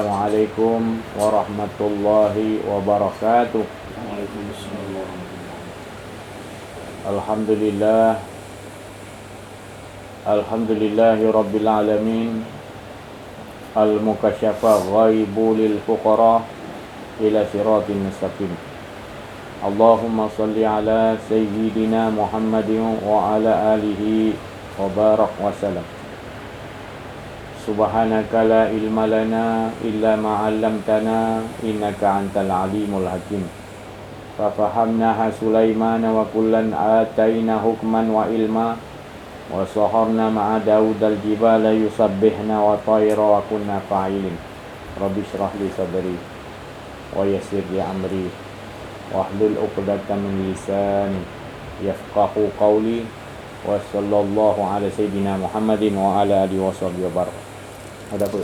Assalamualaikum warahmatullahi wabarakatuh. Alhamdulillah. Alhamdulillahi rabbil alamin. Al-mukasyafa ghaibu lil fuqara ila siratin mustaqim. Allahumma salli ala sayyidina Muhammadin wa ala alihi wa barak wa salam. Subhanaka la ilma lana illa ma 'allamtana innaka antal alimul hakim. Fa fahamnaha Sulaiman wa kullan ataina hukman wa ilma wa saharna ma'a Daud al-jibala yusabbihna wa tayra wa kunna fa'ilin. Rabbi shrah li sadri wa yassir li amri wa hlul 'uqdatam min lisani yafqahu qawli wa sallallahu ala sayyidina Muhammadin wa ala alihi wa sahbihi wa barak. Ada apa?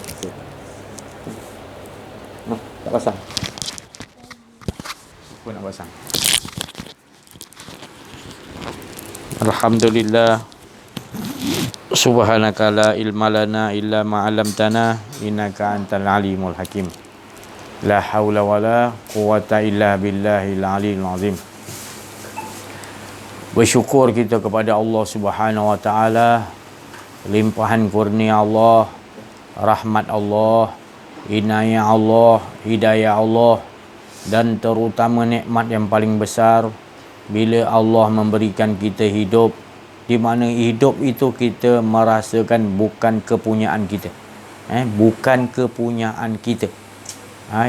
Nah, tak pasang. Aku nak pasang. Alhamdulillah. Subhanaka la ilma lana illa ma 'allamtana innaka antal alimul hakim. La haula wala quwwata illa billahil aliyil azim. Bersyukur kita kepada Allah Subhanahu wa taala, limpahan kurnia Allah, rahmat Allah, inayah Allah, hidayah Allah, dan terutama nikmat yang paling besar bila Allah memberikan kita hidup, di mana hidup itu kita merasakan bukan kepunyaan kita, bukan kepunyaan kita.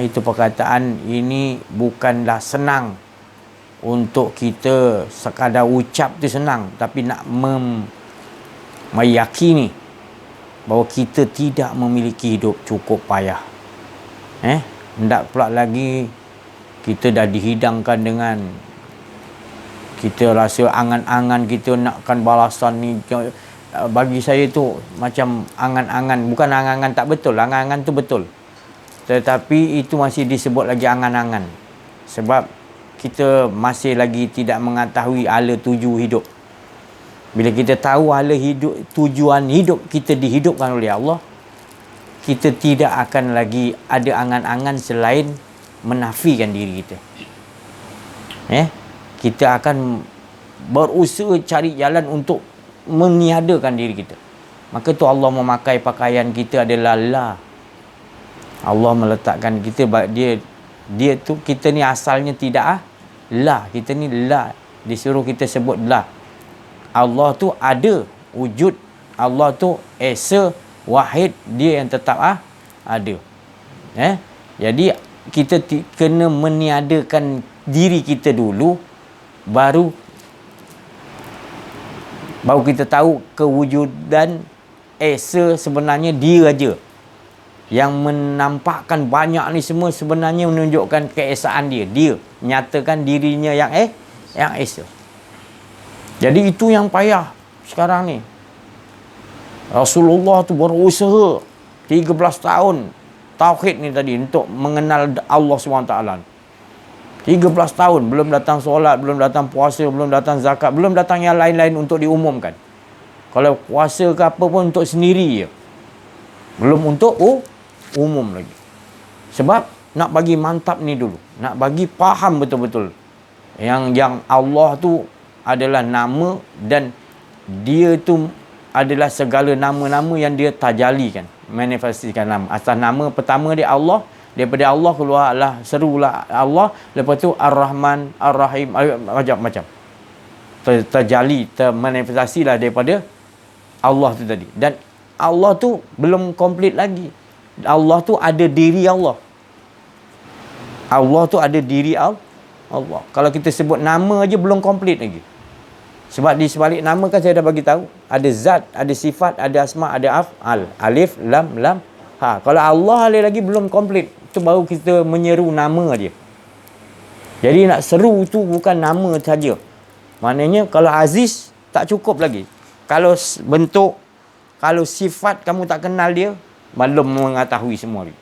Itu perkataan ini bukanlah senang untuk kita sekadar ucap tu senang, tapi nak meyakini bahawa kita tidak memiliki hidup cukup payah. Hendak pula lagi kita dah dihidangkan dengan, kita rasa angan-angan kita nakkan balasan ni. Bagi saya tu macam angan-angan, bukan angan-angan tak betul, angan-angan tu betul, tetapi itu masih disebut lagi angan-angan, sebab kita masih lagi tidak mengetahui ala tuju hidup. Bila kita tahu ala hidup, tujuan hidup kita dihidupkan oleh Allah, kita tidak akan lagi ada angan-angan selain menafikan diri kita. Kita akan berusaha cari jalan untuk meniadakan diri kita. Maka tu Allah memakai pakaian kita adalah la. Allah meletakkan kita, dia tu, kita ni asalnya tidak la. Kita ni la, disuruh kita sebut la. Allah tu ada wujud, Allah tu esa, wahid, dia yang tetap ada. Jadi kita kena meniadakan diri kita dulu, baru kita tahu kewujudan esa sebenarnya dia aja. Yang menampakkan banyak ni semua sebenarnya menunjukkan keesaan dia. Dia nyatakan dirinya yang esa. Jadi itu yang payah sekarang ni. Rasulullah tu berusaha 13 tahun tauhid ni tadi untuk mengenal Allah SWT. 13 tahun belum datang solat, belum datang puasa, belum datang zakat, belum datang yang lain-lain untuk diumumkan. Kalau puasa ke apa pun untuk sendiri je, belum untuk umum lagi. Sebab nak bagi mantap ni dulu, nak bagi faham betul-betul yang Allah tu adalah nama, dan dia tu adalah segala nama-nama yang dia tajalikan, manifestasikan nama. Asal nama pertama dia Allah, daripada Allah keluarlah serulah Allah, lepas tu Ar-Rahman, Ar-Rahim, macam-macam terjali, termanifestasilah daripada Allah tu tadi. Dan Allah tu belum komplit lagi. Allah tu ada diri Allah. Allah tu ada diri Allah. Kalau kita sebut nama aja belum komplit lagi. Sebab di sebalik nama kan saya dah bagi tahu, ada zat, ada sifat, ada asma, ada af'al. Alif, lam, ha. Kalau Allah lagi belum komplit, tu baru kita menyeru nama dia. Jadi nak seru tu bukan nama saja. Maknanya kalau aziz tak cukup lagi. Kalau bentuk, kalau sifat kamu tak kenal dia, belum mengetahui semua dia.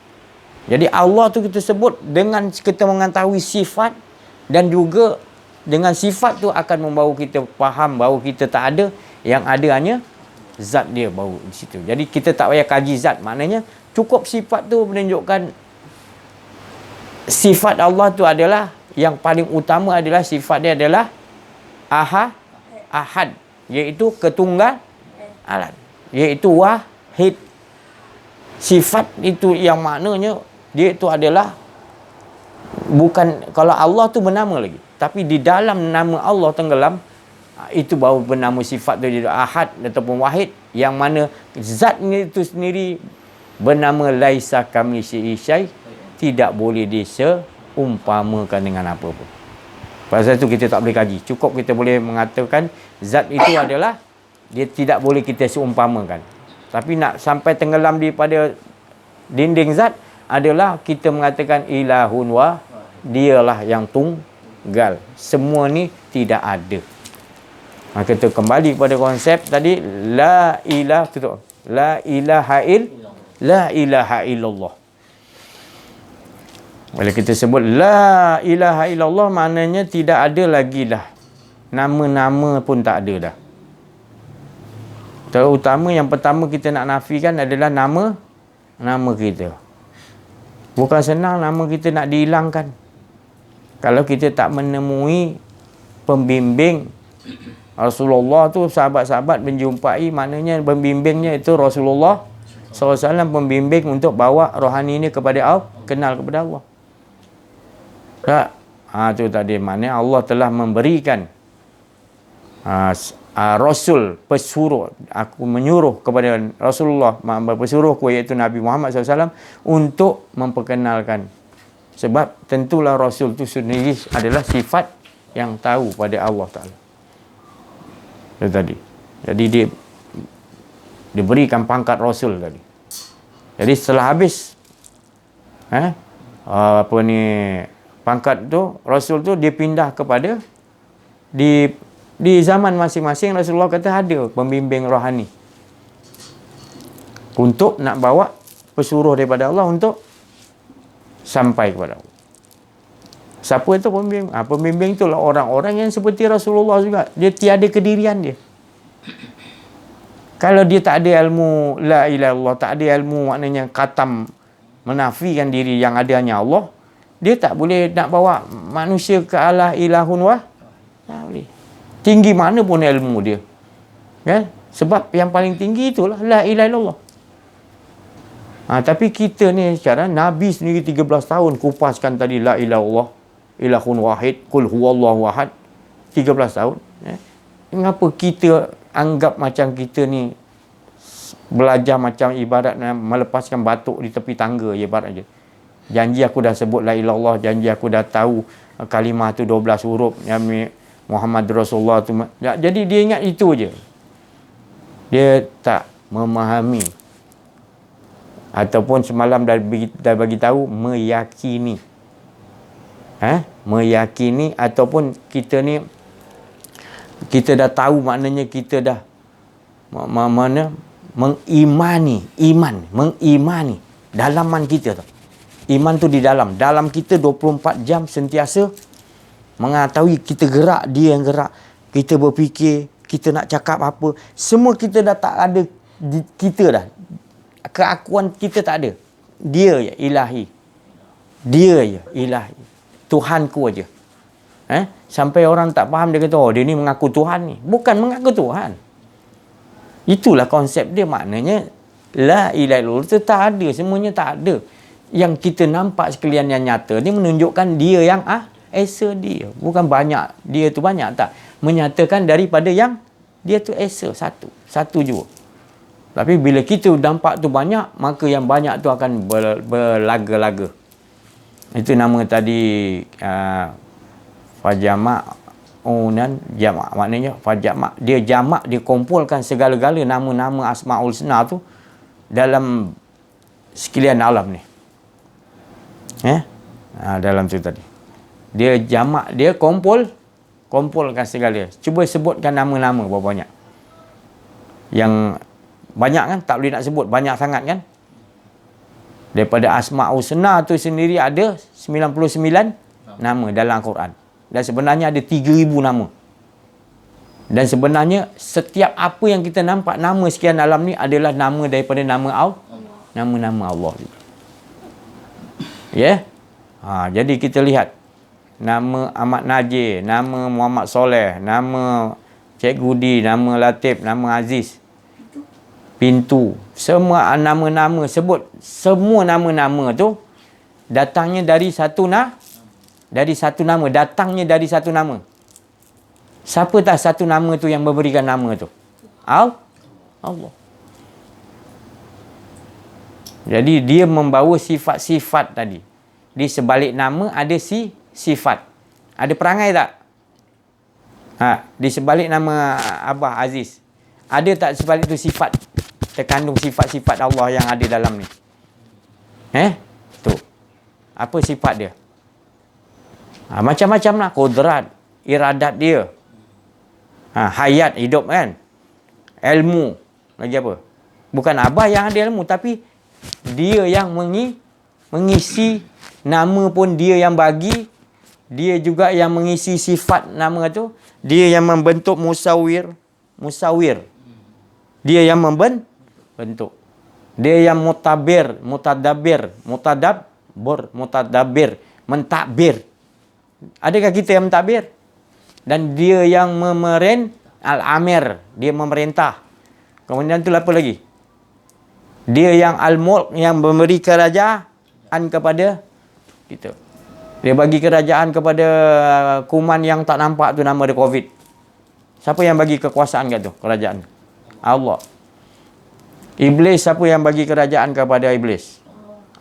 Jadi Allah tu kita sebut dengan kita mengetahui sifat, dan juga dengan sifat tu akan membawa kita faham bahawa kita tak ada, yang ada hanya zat dia baru di situ. Jadi kita tak payah kaji zat, maknanya Cukup sifat tu menunjukkan sifat Allah tu adalah yang paling utama adalah sifat dia adalah ahad, iaitu ketunggalan, iaitu wahid. Sifat itu yang maknanya dia itu adalah bukan, kalau Allah tu bernama lagi, tapi di dalam nama Allah tenggelam, itu baru bernama sifat tu jadi ahad ataupun wahid, yang mana zat itu sendiri bernama laisa kamitslihi syai', tidak boleh diseumpamakan dengan apa pun. Pasal itu kita tak boleh kaji. Cukup kita boleh mengatakan zat itu adalah dia tidak boleh kita seumpamakan. Tapi nak sampai tenggelam di pada dinding zat adalah kita mengatakan ilahun wa, dialah yang tunggal. Semua ni tidak ada. Maka kita kembali kepada konsep tadi la ilaha illallah. Bila kita sebut la ilaha illallah, maknanya tidak ada lagi dah nama-nama pun tak ada dah. Terutama yang pertama kita nak nafikan adalah nama kita. Bukan senang nama kita nak dihilangkan. Kalau kita tak menemui pembimbing Rasulullah tu, sahabat-sahabat menjumpai, maknanya pembimbingnya itu Rasulullah SAW, pembimbing untuk bawa rohani ini kepada Allah, kenal kepada Allah. Tak? Tu tadi maknanya Allah telah memberikan Rasul, pesuruh, aku menyuruh kepada Rasulullah, pesuruhku iaitu Nabi Muhammad SAW untuk memperkenalkan. Sebab tentulah Rasul itu sendiri adalah sifat yang tahu pada Allah Ta'ala. Itu tadi. Jadi dia diberikan pangkat Rasul tadi. Jadi setelah habis pangkat tu, Rasul tu dia pindah kepada di zaman masing-masing. Rasulullah kata ada pembimbing rohani untuk nak bawa pesuruh daripada Allah untuk sampai kepada Allah. Siapa itu pembimbing? Pembimbing itulah orang-orang yang seperti Rasulullah juga. Dia tiada kedirian dia. Kalau dia tak ada ilmu la ilaha illallah, tak ada ilmu maknanya katam menafikan diri yang ada hanya Allah, dia tak boleh nak bawa manusia ke arah ilahun wah. Tak boleh. Tinggi mana pun ilmu dia. Kan? Sebab yang paling tinggi itulah la ilaha illallah. Tapi kita ni sekarang, Nabi sendiri 13 tahun kupaskan tadi la ilaha illallah, ilahun wahid, qul huwallahu ahad, 13 tahun. Mengapa kita anggap macam kita ni belajar macam ibarat melepaskan batuk di tepi tangga ibarat je. Janji aku dah sebut la ilaha illallah, janji aku dah tahu kalimah tu 12 huruf yang Muhammad Rasulullah tu. Jadi dia ingat itu je. Dia tak memahami ataupun semalam dah bagi tahu meyakini. Meyakini ataupun kita ni kita dah tahu, maknanya kita dah mengimani dalaman kita tu. Iman tu di dalam kita 24 jam sentiasa mengetahui kita gerak, dia yang gerak. Kita berfikir, kita nak cakap apa, semua kita dah tak ada kita dah. Keakuan kita tak ada. Dia je ilahi. Dia je ilahi. Tuhanku aja. Sampai orang tak faham, dia kata, oh dia ni mengaku Tuhan ni. Bukan mengaku Tuhan. Itulah konsep dia, maknanya la ilaha illallah itu tak ada, semuanya tak ada. Yang kita nampak sekalian yang nyata ni menunjukkan dia yang esa dia. Bukan banyak, dia tu banyak tak. Menyatakan daripada yang dia tu esa, satu jua. Tapi bila kita nampak tu banyak, maka yang banyak tu akan berlaga-laga. Itu nama tadi fajamak unan jamak, maknanya fajamak, dia jamak, dia kumpulkan segala-gala nama-nama Asmaul Husna tu dalam sekalian alam ni. Dalam tu tadi dia jamak, dia kumpulkan segala. Cuba sebutkan nama-nama berapa banyak. Yang banyak kan, tak boleh nak sebut, banyak sangat kan. Daripada Asmaul Husna tu sendiri ada 99 nama dalam Al-Quran. Dan sebenarnya ada 3,000 nama. Dan sebenarnya setiap apa yang kita nampak nama sekian alam ni adalah nama daripada nama Allah. nama-nama Allah juga. Ya? Jadi kita lihat nama Ahmad Najir, nama Muhammad Soleh, nama Cikgu Di, nama Latif, nama Aziz, Pintu, semua nama-nama sebut, semua nama-nama tu datangnya dari satu nama, datangnya dari satu nama. Siapa tahu satu nama tu yang memberikan nama tu? Allah. Jadi dia membawa sifat-sifat tadi. Di sebalik nama ada sifat. Ada perangai tak? Di sebalik nama Abah Aziz, ada tak sebalik tu sifat? Terkandung sifat-sifat Allah yang ada dalam ni. Tu. Apa sifat dia? Macam-macam lah. Kodrat, iradat dia. Hayat, hidup kan. Ilmu. Lagi apa? Bukan Abah yang ada ilmu, tapi dia yang mengisi. Nama pun dia yang bagi. Dia juga yang mengisi sifat nama tu. Dia yang membentuk musawir. Dia yang membentuk. Dia yang mutadabbir, mentadbir. Adakah kita yang mentadbir? Dan dia yang al-amir, dia memerintah. Kemudian tu apa lagi? Dia yang al-mulk, yang memberi kerajaan kepada kita. Dia bagi kerajaan kepada kuman yang tak nampak tu, nama dia COVID. Siapa yang bagi kekuasaan kat tu? Kerajaan. Allah. Iblis, siapa yang bagi kerajaan kepada iblis?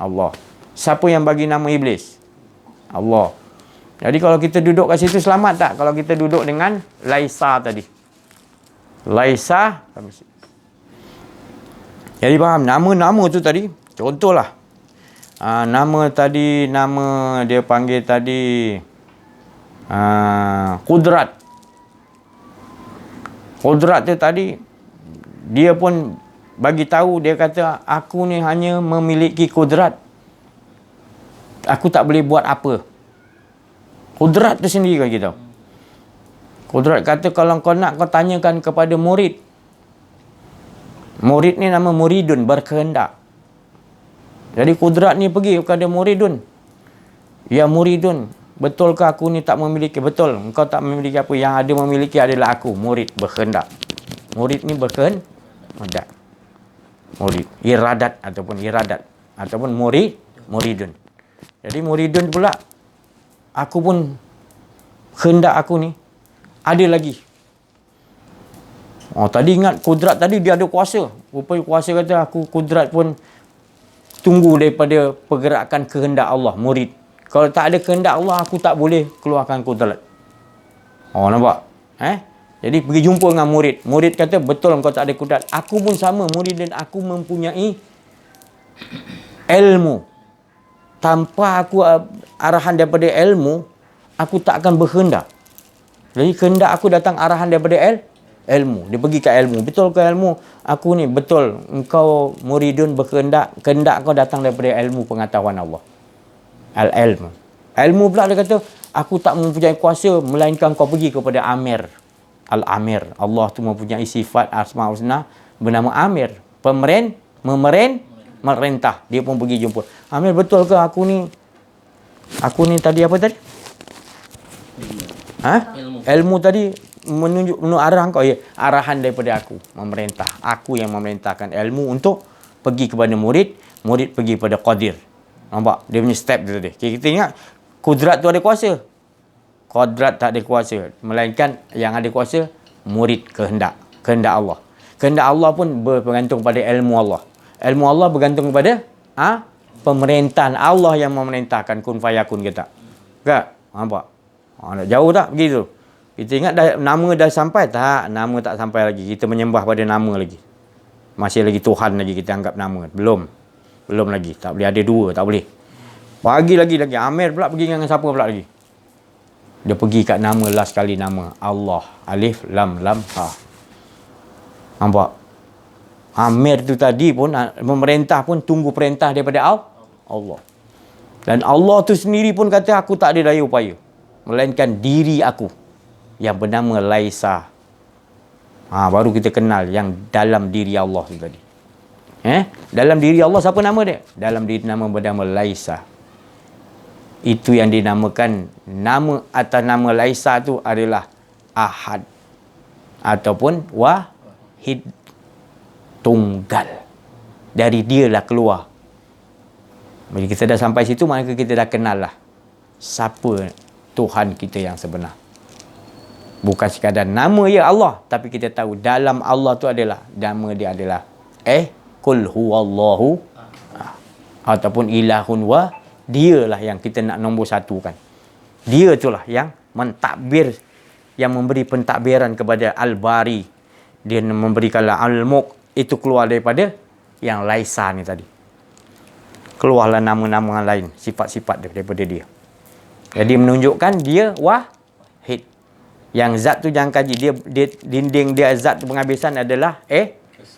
Allah. Siapa yang bagi nama iblis? Allah. Jadi kalau kita duduk kat situ selamat tak? Kalau kita duduk dengan Laisa tadi. Laisa. Jadi faham? Nama-nama tu tadi. Contohlah. Nama tadi, nama dia panggil tadi Qudrat. Qudrat tu tadi, dia pun bagi tahu, dia kata, aku ni hanya memiliki kudrat. Aku tak boleh buat apa. Kudrat tu sendiri bagi tahu. Kudrat kata, kalau kau nak, kau tanyakan kepada murid. Murid ni nama muridun, berkehendak. Jadi kudrat ni pergi kepada muridun. Ya muridun, betulkah aku ni tak memiliki? Betul, engkau tak memiliki apa. Yang ada memiliki adalah aku, murid, berkehendak. Murid ni berkehendak. Murid, iradat ataupun muridun. Jadi muridun pula, aku pun kehendak aku ni ada lagi. Tadi ingat kudrat tadi dia ada kuasa. Rupanya kuasa kata aku kudrat pun tunggu daripada pergerakan kehendak Allah, murid. Kalau tak ada kehendak Allah, aku tak boleh keluarkan kudrat. Nampak? Jadi pergi jumpa dengan murid. Murid kata, betul kau tak ada kudrat. Aku pun sama, murid, dan aku mempunyai ilmu. Tanpa aku arahan daripada ilmu, aku tak akan berkehendak. Jadi kehendak aku datang arahan daripada ilmu. Dia pergi ke ilmu. Betul ke ilmu? Aku ni betul. Engkau muridun berkehendak. Kehendak kau datang daripada ilmu pengetahuan Allah. Al-ilmu. Ilmu pula dia kata, aku tak mempunyai kuasa melainkan kau pergi kepada Amir. Al-Amir. Allah tu mempunyai sifat Asma Husna bernama Amir. Memerintah. Dia pun pergi jumpa. Amir, betul ke aku ni tadi apa tadi? Ilmu tadi menunjuk arah kau. Ya, arahan daripada aku, memerintah. Aku yang memerintahkan ilmu untuk pergi kepada murid pergi kepada qadir. Nampak dia punya step tu tadi. Kita ingat kudrat tu ada kuasa. Qudrat tak ada kuasa, melainkan yang ada kuasa murid, kehendak Allah. Kehendak Allah pun bergantung pada ilmu Allah. Ilmu Allah bergantung kepada pemerintahan Allah yang memerintahkan kun fayakun kita. Tak? Nampak? Nak jauh tak begitu? Kita ingat nama dah sampai? Tak, nama tak sampai lagi. Kita menyembah pada nama lagi. Masih lagi Tuhan lagi kita anggap nama. Belum lagi. Tak boleh ada dua, tak boleh. Lagi. Amir pula pergi dengan siapa pula lagi? Dia pergi kat nama last kali, nama Allah. Alif, lam, ha. Nampak? Amir tu tadi pun, memerintah pun tunggu perintah daripada Allah. Dan Allah tu sendiri pun kata, aku tak ada daya upaya. Melainkan diri aku yang bernama Laisa. Baru kita kenal yang dalam diri Allah tu tadi. Dalam diri Allah siapa nama dia? Dalam diri nama bernama Laisa. Itu yang dinamakan nama atas nama Laisa tu adalah Ahad ataupun Wahid, tunggal. Dari dialah keluar. Bila kita dah sampai situ, maka kita dah kenal lah siapa Tuhan kita yang sebenar. Bukan sekadar nama ya Allah, tapi kita tahu dalam Allah tu adalah, nama dia adalah Qul huwallahu, ataupun ilahun wa, dialah yang kita nak nombor satukan. Dia itulah yang mentadbir, yang memberi pentadbiran kepada Al-Bari. Dia memberikanlah Al-Mulk, itu keluar daripada yang Laisa ni tadi. Keluarlah nama-nama lain, sifat-sifat daripada dia. Jadi menunjukkan dia Wahid. Yang zat tu jangan kaji, dia dinding dia zat penghabisan adalah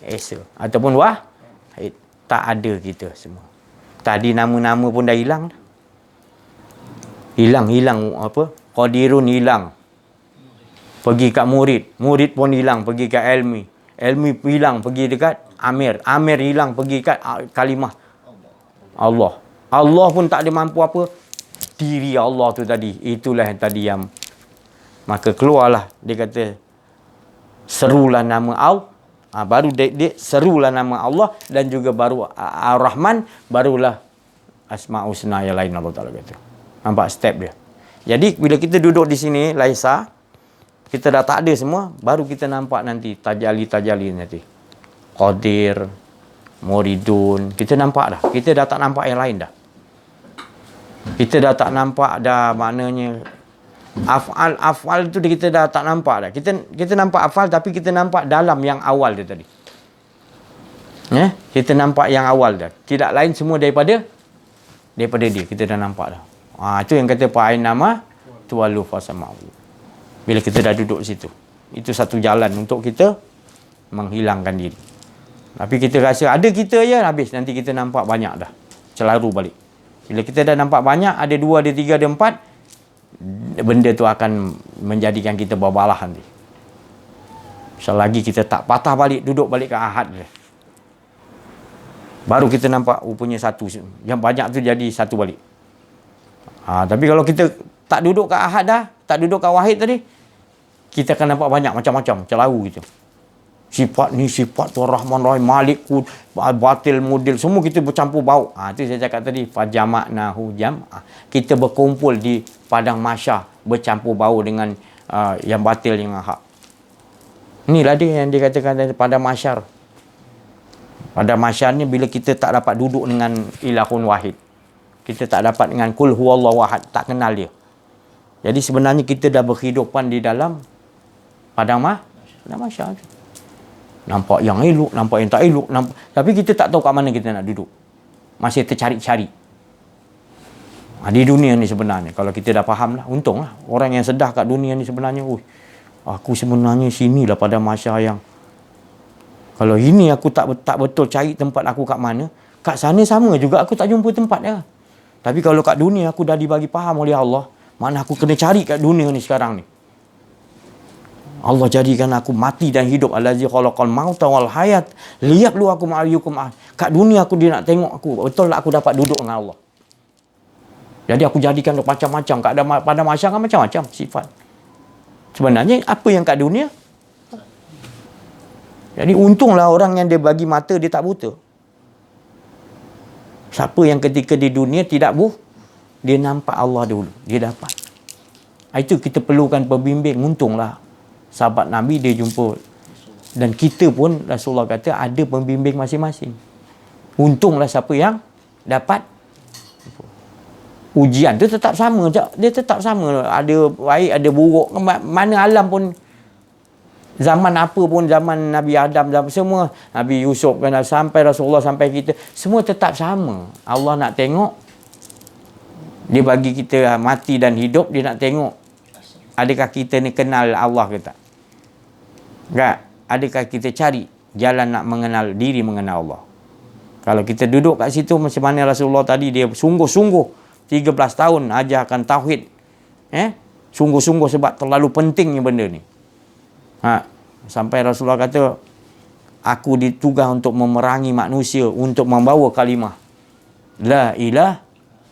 Esa ataupun Wahid. Tak ada kita semua. Tadi nama-nama pun dah hilang. Hilang apa? Qadirun hilang. Pergi kat murid pun hilang, pergi kat Ilmi hilang, pergi dekat Amir hilang, pergi kat kalimah Allah pun tak ada mampu apa. Diri Allah tu tadi, itulah yang tadi yang maka keluarlah dia kata serulah nama Allah. Baru dia serulah nama Allah, dan juga baru Ar-Rahman, barulah Asma'ul Husna yang lain Allah Ta'ala kata. Nampak step dia. Jadi bila kita duduk di sini Laisa, kita dah tak ada semua, baru kita nampak nanti tajali nanti. Qadir, Muridun, kita nampak dah. Kita dah tak nampak yang lain dah. Kita dah tak nampak dah, maknanya afal tu kita dah tak nampak dah. Kita nampak afal, tapi kita nampak dalam yang awal dia tadi. Kita nampak yang awal dah. Tidak lain semua daripada dia. Kita dah nampak dah. Itu yang kata Pak Ain nama tuwalu fasama'u. Bila kita dah duduk situ, itu satu jalan untuk kita menghilangkan diri. Tapi kita rasa ada kita je, habis. Nanti kita nampak banyak dah, celaru balik. Bila kita dah nampak banyak, ada 2, ada 3, ada 4, benda tu akan menjadikan kita berbalah nanti. Selagi kita tak patah balik, duduk balik ke Ahad dia, baru kita nampak rupanya satu. Yang banyak tu jadi satu balik. Tapi kalau kita tak duduk ke Ahad dah, tak duduk ke Wahid tadi, kita akan nampak banyak macam-macam celaru gitu. Sifat ni, sifat tu Rahman Rahim, Malik, Batil, Mudil, semua kita bercampur bau. Itu saya cakap tadi, fajamaknahu jam'ah. Kita berkumpul di padang mahsyar, bercampur bau dengan yang batil, yang hak. Inilah dia yang dikatakan pada mahsyar. Pada mahsyar ni bila kita tak dapat duduk dengan ilahun wahid, kita tak dapat dengan kul huwallahu ahad, tak kenal dia. Jadi sebenarnya kita dah berhidupan di dalam padang mahsyar. Nampak yang elok, nampak yang tak elok, tapi kita tak tahu kat mana kita nak duduk. Masih tercari-cari. Di dunia ni sebenarnya, kalau kita dah faham lah, untunglah orang yang sedah kat dunia ni sebenarnya, aku sebenarnya sinilah pada mahsyar yang, kalau ini aku tak betul cari tempat aku kat mana, kat sana sama juga aku tak jumpa tempat dia. Tapi kalau kat dunia aku dah dibagi faham oleh Allah, mana aku kena cari kat dunia ni sekarang ni. Allah jadikan aku mati dan hidup, allazi khalaqal mauta wal hayat liyabluwakum ayyukum ahsan. Kat dunia aku dia nak tengok aku betul tak aku dapat duduk dengan Allah. Jadi aku jadikan macam-macam pada mahsyar kan, macam-macam sifat. Sebenarnya apa yang kat dunia? Jadi untunglah orang yang dia bagi mata dia tak buta. Siapa yang ketika di dunia tidak dia nampak Allah dulu, dia dapat. Itu kita perlukan pembimbing. Untunglah sahabat Nabi dia jumpa, dan kita pun Rasulullah kata ada pembimbing masing-masing. Untunglah siapa yang dapat. Ujian tu tetap sama, dia tetap sama, ada baik ada buruk, mana alam pun, zaman apa pun, zaman Nabi Adam, zaman semua, Nabi Yusuf kan, sampai Rasulullah, sampai kita, semua tetap sama. Allah nak tengok, dia bagi kita mati dan hidup, dia nak tengok adakah kita ni kenal Allah ke tak? Tak? Adakah kita cari jalan nak mengenal diri, mengenal Allah? Kalau kita duduk kat situ macam mana Rasulullah tadi, dia sungguh-sungguh 13 tahun ajarkan tauhid. Sungguh-sungguh sebab terlalu pentingnya benda ni. Sampai Rasulullah kata, Aku ditugas untuk memerangi manusia, untuk membawa kalimah la ilah,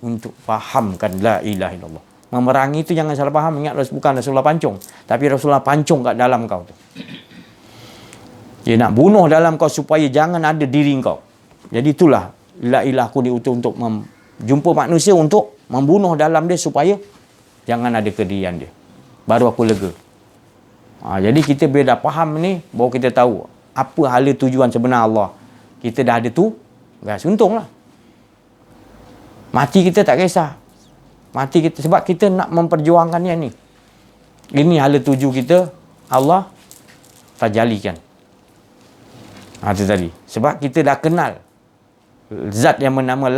untuk fahamkan la ilaha illallah. Memerangi itu jangan salah faham. Ingat, bukan Rasulullah pancung, tapi Rasulullah pancung kat dalam kau tu. Dia nak bunuh dalam kau supaya jangan ada diri kau. Jadi itulah la ilah, aku diutus untuk jumpa manusia untuk membunuh dalam dia supaya jangan ada kedirian dia. Baru aku lega. Jadi kita bila dah faham ni, baru kita tahu apa hala tujuan sebenar Allah. Kita dah ada tu, gas, untunglah. Mati kita tak kisah. Mati kita sebab kita nak memperjuangkan yang ni. Ini hala tuju kita, Allah tajalikan. Itu tadi. Sebab kita dah kenal zat yang bernama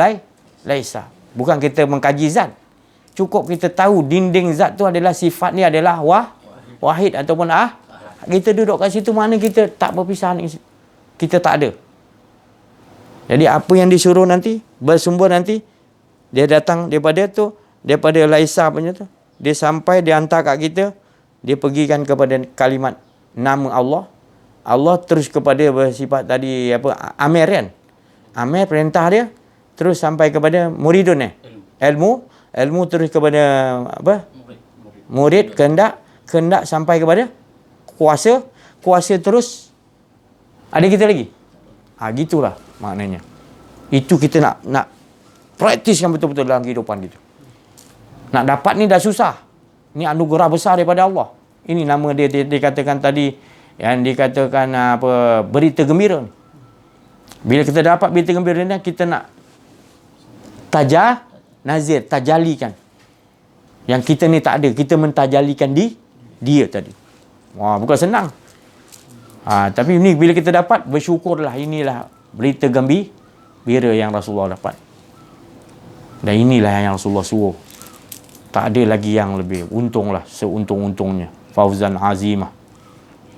Laisa. Bukan kita mengkaji zat. Cukup kita tahu dinding zat tu adalah sifat ni adalah wahid ataupun kita duduk kat situ, mana kita tak berpisah ni. Kita tak ada. Jadi apa yang disuruh nanti, bersumber nanti, dia datang daripada Laisa punya tu. Dia sampai, dia hantar kat kita, dia pergikan kepada kalimat nama Allah. Allah terus kepada bersifat tadi Amir kan. Amir perintah dia terus sampai kepada muridun ilmu terus kepada murid, kehendak sampai kepada kuasa terus ada kita lagi. Gitulah maknanya. Itu kita nak praktiskan betul-betul dalam kehidupan itu. Nak dapat ni dah susah. Ni anugerah besar daripada Allah. Ini nama dia dikatakan tadi, yang dikatakan berita gembira. Bila kita dapat berita gembira ni, kita nak tajalikan. Yang kita ni tak ada, kita mentajalikan dia tadi. Bukan senang. Tapi ni bila kita dapat, bersyukurlah. Inilah berita gembira yang Rasulullah dapat. Dan inilah yang Rasulullah suruh. Tak ada lagi yang lebih. Untunglah seuntung-untungnya. Fauzan azimah.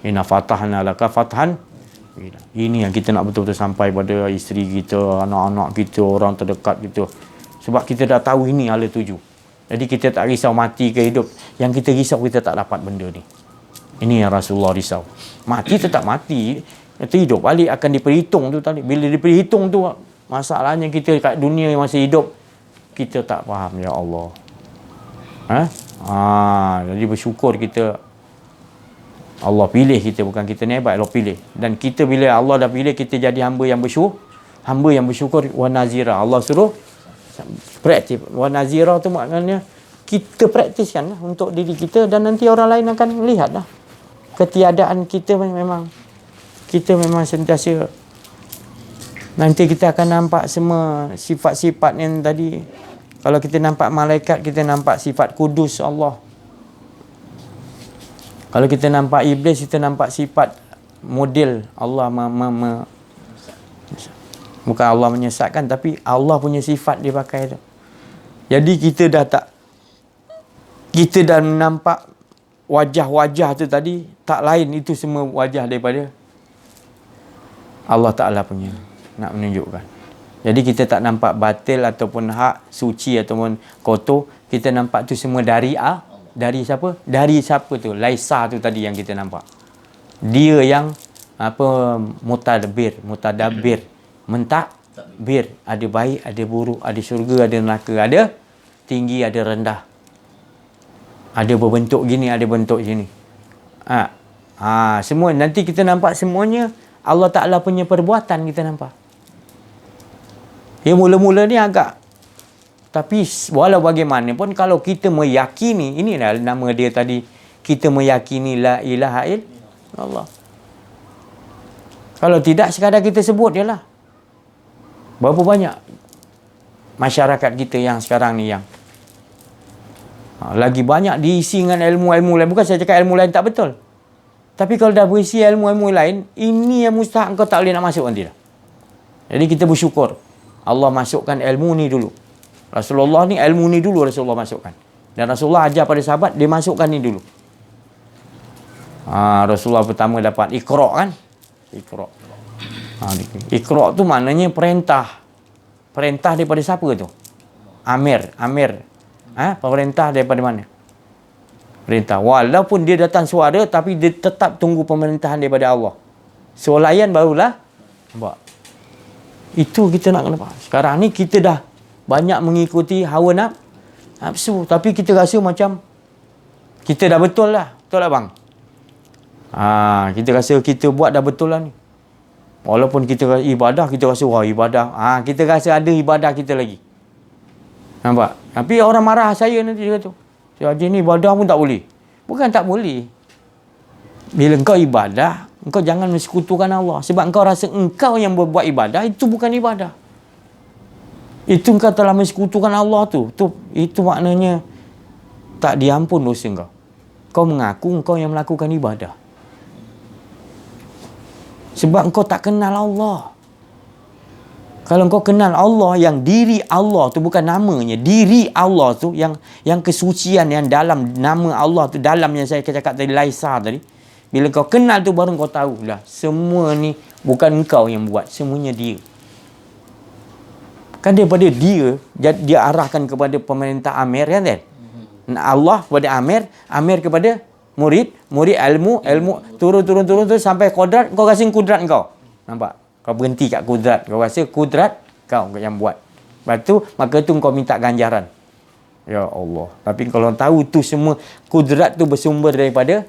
Inna fatahna laka fathan. Ini yang kita nak betul-betul sampai pada isteri kita, anak-anak kita, orang terdekat kita. Sebab kita dah tahu ini hala tuju. Jadi kita tak risau mati ke hidup. Yang kita risau kita tak dapat benda ni. Ini yang Rasulullah risau. Mati tetap mati. Nanti hidup balik akan diperhitung tu tadi. Bila diperhitung tu, masalahnya kita kat dunia yang masih hidup, kita tak faham, ya Allah. Jadi bersyukur kita. Allah pilih kita, bukan kita ni hebat, Allah pilih. Dan kita bila Allah dah pilih, kita jadi hamba yang bersyukur. Wa nazira. Allah suruh praktis. Wa nazira tu maknanya kita praktiskan untuk diri kita, dan nanti orang lain akan melihat lah. Ketiadaan kita memang sentiasa. Nanti kita akan nampak semua sifat-sifat yang tadi. Kalau kita nampak malaikat, kita nampak sifat kudus Allah. Kalau kita nampak iblis, kita nampak sifat model Allah. Bukan Allah menyesatkan, tapi Allah punya sifat dia pakai tu. Jadi kita dah nampak wajah-wajah tu tadi, tak lain, itu semua wajah daripada Allah Ta'ala punya, nak menunjukkan. Jadi kita tak nampak batil ataupun hak, suci ataupun kotor. Kita nampak tu semua dari siapa? Dari siapa tu? Laisa tu tadi yang kita nampak. Dia yang mutadabbir, mentakbir. Ada baik, ada buruk, ada syurga, ada neraka, ada tinggi, ada rendah. Ada berbentuk gini, ada bentuk gini. Semua nanti kita nampak semuanya Allah Ta'ala punya perbuatan kita nampak. Mula-mula ni agak, tapi walau bagaimanapun kalau kita meyakini, inilah nama dia tadi, kita meyakini la ilaha illallah. Kalau tidak, sekadar kita sebut je lah. Berapa banyak masyarakat kita yang sekarang ni yang lagi banyak diisi dengan ilmu-ilmu lain. Bukan saya cakap ilmu lain tak betul, tapi kalau dah berisi ilmu-ilmu lain, ini yang mustahak kau tak boleh nak masuk nanti dah. Jadi kita bersyukur Allah masukkan ilmu ni dulu. Rasulullah ni ilmu ni dulu Rasulullah masukkan. Dan Rasulullah ajar pada sahabat, dia masukkan ni dulu. Rasulullah pertama dapat Iqra kan? Iqra. Iqra tu maknanya perintah. Perintah daripada siapa tu? Amir. Perintah daripada mana? Perintah. Walaupun dia datang suara, tapi dia tetap tunggu pemerintahan daripada Allah. Swalayan barulah. Nampak? Itu kita nak kena faham. Sekarang ni kita dah banyak mengikuti hawa nafsu. Tapi kita rasa macam kita dah betul lah. Betul tak bang? Kita rasa kita buat dah betul lah ni. Walaupun kita ibadah, kita rasa wah ibadah. Kita rasa ada ibadah kita lagi. Nampak? Tapi orang marah saya nanti dia kata, Haji ni ibadah pun tak boleh. Bukan tak boleh. Bila engkau ibadah, engkau jangan mensekutukan Allah. Sebab engkau rasa engkau yang berbuat ibadah, itu bukan ibadah. Itu engkau telah mensekutukan Allah tu. Itu maknanya tak diampun dosa engkau. Kau mengaku engkau yang melakukan ibadah. Sebab engkau tak kenal Allah. Kalau engkau kenal Allah, yang diri Allah tu bukan namanya. Diri Allah tu yang kesucian yang dalam nama Allah tu, dalam yang saya cakap tadi, Laisa tadi. Bila kau kenal tu baru kau tahu lah. Semua ni bukan engkau yang buat. Semuanya dia. Kan daripada dia arahkan kepada pemerintah Amir kan? Allah kepada Amir kepada murid ilmu turun sampai kodrat, kau rasa kudrat kau. Nampak? Kau berhenti kat kudrat. Kau rasa kudrat kau yang buat. Lepas tu, maka tu kau minta ganjaran. Ya Allah. Tapi kalau tahu tu semua kudrat tu bersumber daripada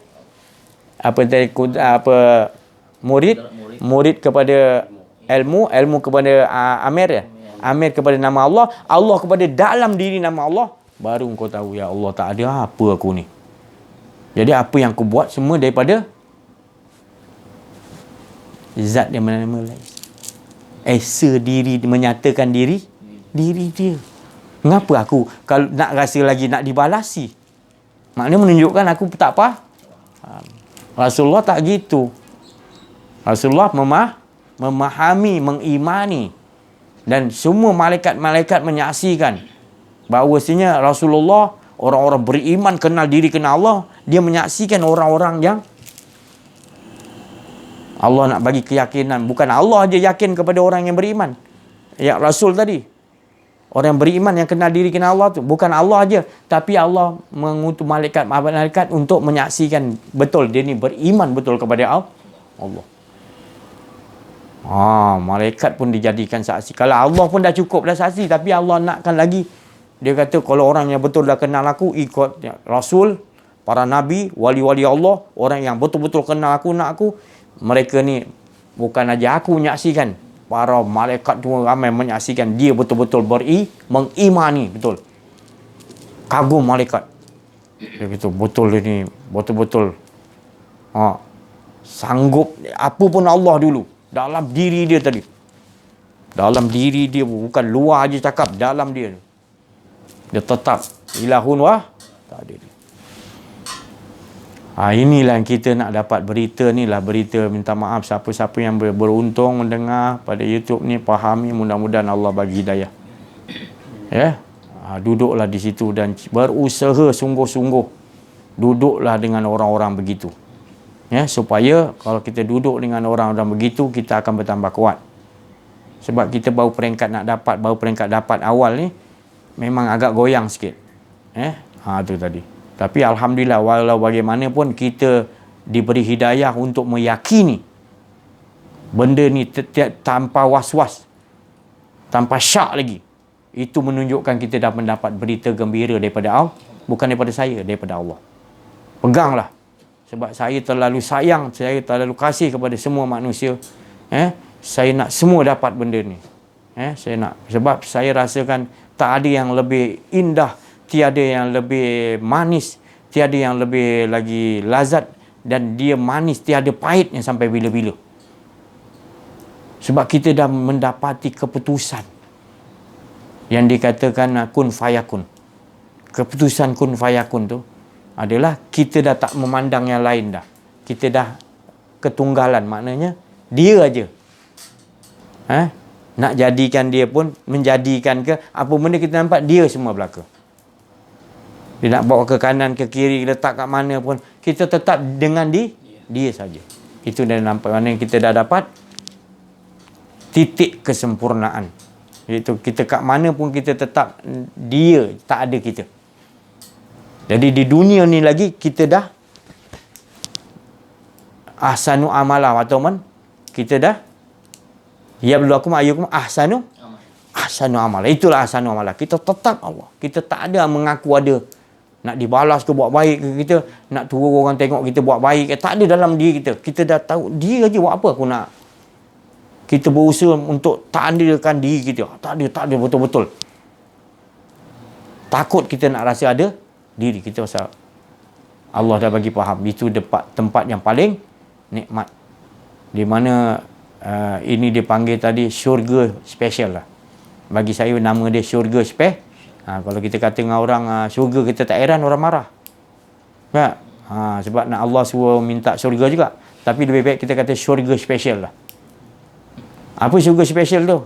murid kepada ilmu kepada Amir kepada nama Allah kepada dalam diri nama Allah, baru kau tahu ya Allah tak ada apa aku ni. Jadi apa yang aku buat semua daripada zat yang mana-mana lain. Esa diri, menyatakan diri dia. Mengapa aku kalau nak rasa lagi nak dibalasi? Maknanya menunjukkan aku tak faham. Rasulullah tak gitu. Rasulullah memahami, mengimani, dan semua malaikat-malaikat menyaksikan bahawasanya Rasulullah, orang-orang beriman kenal diri, kenal Allah. Dia menyaksikan orang-orang yang Allah nak bagi keyakinan. Bukan Allah aja yakin kepada orang yang beriman. Ya Rasul tadi. Orang yang beriman yang kenal diri, kenal Allah tu. Bukan Allah aja. Tapi Allah mengutus malaikat untuk menyaksikan betul dia ni beriman betul kepada Allah. Malaikat pun dijadikan saksi. Kalau Allah pun dah cukup dah saksi. Tapi Allah nakkan lagi. Dia kata kalau orang yang betul dah kenal aku, ikut Rasul, para Nabi, wali-wali Allah, orang yang betul-betul kenal aku, nak aku, mereka ni bukan aja aku menyaksikan, para malaikat tu ramai menyaksikan dia betul-betul mengimani betul. Kagum malaikat. Dia kata betul dia ni, betul-betul sanggup apa pun Allah dulu dalam diri dia tadi. Dalam diri dia, bukan luar aja cakap, dalam dia. Dia tetap ilahun tak ada dia. Inilah yang kita nak dapat berita ni lah. Berita minta maaf siapa-siapa yang beruntung mendengar pada YouTube ni, fahami, mudah-mudahan Allah bagi hidayah. Ya. Duduklah di situ dan berusaha sungguh-sungguh. Duduklah dengan orang-orang begitu. Ya, supaya kalau kita duduk dengan orang-orang begitu, kita akan bertambah kuat. Sebab kita baru peringkat dapat awal ni memang agak goyang sikit. Tu tadi. Tapi alhamdulillah, walau bagaimanapun kita diberi hidayah untuk meyakini benda ni tanpa was-was, tanpa syak lagi. Itu menunjukkan kita dah mendapat berita gembira daripada Allah, bukan daripada saya, daripada Allah. Peganglah. Sebab saya terlalu sayang, saya terlalu kasih kepada semua manusia. Saya nak semua dapat benda ni. Saya nak. Sebab saya rasakan tak ada yang lebih indah, tiada yang lebih manis, tiada yang lebih lagi lazat, dan dia manis tiada pahitnya sampai bila-bila. Sebab kita dah mendapati keputusan yang dikatakan kun fayakun. Keputusan kun fayakun tu adalah kita dah tak memandang yang lain dah. Kita dah ketunggalan, maknanya dia aja. Nak jadikan dia pun, menjadikan ke apa benda kita nampak, dia semua belaka. Dia nak bawa ke kanan, ke kiri, letak kat mana pun, kita tetap dengan dia saja. Itu dah nampak mana kita dah dapat titik kesempurnaan. Iaitu kita kat mana pun kita tetap dia, tak ada kita. Jadi di dunia ni lagi kita dah ahsanu amalah, atau kita dah ya belum ayyukum ahsanu amala. Itulah ahsanu amala. Kita tetap Allah. Kita tak ada mengaku ada nak dibalas ke buat baik ke, kita nak turun orang tengok kita buat baik ke, tak ada dalam diri kita. Kita dah tahu dia aja buat apa aku nak. Kita berusaha untuk tak andilkan diri kita. Tak ada betul-betul. Takut kita nak rasa ada diri kita pasal Allah dah bagi faham. Itu tempat yang paling nikmat. Di mana ini dipanggil tadi syurga special lah. Bagi saya nama dia syurga special. Kalau kita kata dengan orang syurga, kita tak heran orang marah. Tak? Sebab nak Allah suruh minta syurga juga. Tapi lebih baik kita kata syurga special lah. Apa syurga special tu?